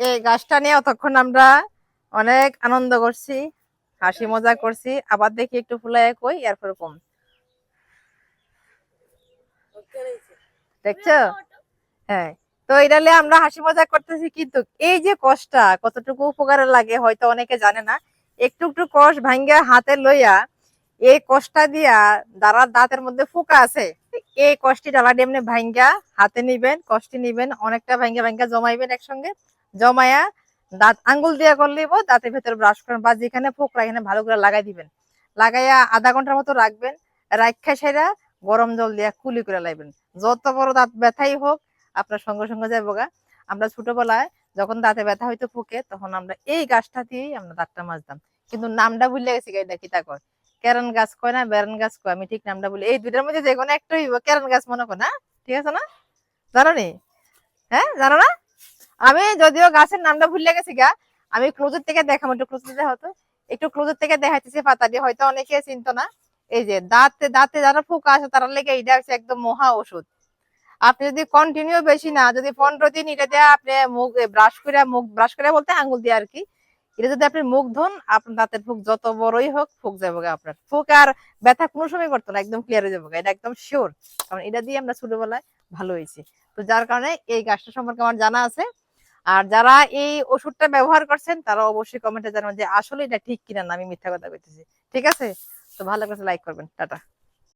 এই গাছটা নিয়ে অতক্ষণ আমরা অনেক আনন্দ করছি, হাসি মজা করছি। আবার দেখি একটু ফুলাই কই এরপর কম, দেখছো? হ্যাঁ, তো এটা নিয়ে আমরা হাসি মজা করতেছি, কিন্তু এই যে কষ্টটা কতটুকু উপকারে লাগে হয়তো অনেকে জানে না। একটু একটু কষ ভাঙ্গা হাতে লইয়া এই কষ্টটা দিয়া, দাঁড়ার দাঁতের মধ্যে ফোকা আছে, এই কষ্টি ডালা এমনি ভাঙ্গা হাতে নিবেন, কষ্টি নিবেন অনেকটা ভাঙ্গা ভাঙ্গা জমাইবেন একসঙ্গে, জমায়া দাঁত আঙ্গুল দিয়া করলেই দাঁতের ভেতর ব্রাশ করেন বা যেখানে ফোকরা এখানে ভালো করে লাগাই দিবেন, লাগাইয়া আধা ঘন্টার মতো রাখবেন। রাখা সেরা গরম জল দিয়া কুলি করে লাইবেন। যত বড় দাঁত ব্যথাই হোক আপনার সঙ্গে সঙ্গে যাবো গা। আমরা ছোটবেলায় যখন দাঁতে ব্যথা হইতো ফুকে, তখন আমরা এই গাছটা দিয়েই আমরা দাঁতটা মাজতাম। কিন্তু নামটা ভুলে গেছি, এটা কি তা কয়, কেরান গাছ কয় না বেরান গাছ কয়, আমি ঠিক নামটা বলি। এই দুইটার মধ্যে যে কোনো একটা হইব, কেরান গাছ মনে কর না, ঠিক আছে না? জানো নি? হ্যাঁ, জানো না? আমি যদিও গাছের নামটা ভুলে গেছি গা, আমি ক্লোজের থেকে দেখাবো, একটু ক্লোজের দেখা হতো, একটু ক্লোজের থেকে দেখাইতেছি পাতা দিয়ে, হয়তো অনেকে চিনতো না। এই যে দাঁতে দাঁতে যারা ফোকা আছে তার লেগে এটা হচ্ছে একদম মহা ওষুধ। আপনি যদি কন্টিনিউ বেশি না, যদি 15 দিন এটা দিয়ে আপনি মুখ ব্রাশ করে, মুখ ব্রাশ করে বলতে আঙ্গুল দিয়ে আর কি, এটা যদি আপনি মুখ ধন, আপনার দাঁতের ফুক যত বড়ই হোক ফুক যাবো গা। আপনার ফুক আর ব্যথা কোনো সময় করতো না, একদম ক্লিয়ার হয়ে যাবো গা, এটা একদম শিওর। কারণ এটা দিয়ে আমরা ছোটবেলায় ভালো হয়েছি। তো যার কারণে এই গাছটা সম্পর্কে আমার জানা আছে। আর যারা এই ওষুধটা ব্যবহার করছেন তারা অবশ্যই কমেন্টে জানাবেন যে আসলে এটা ঠিক কিনা না আমি মিথ্যা কথা বলতেছি। ঠিক আছে? তো ভালো করে লাইক করবেন। টাটা।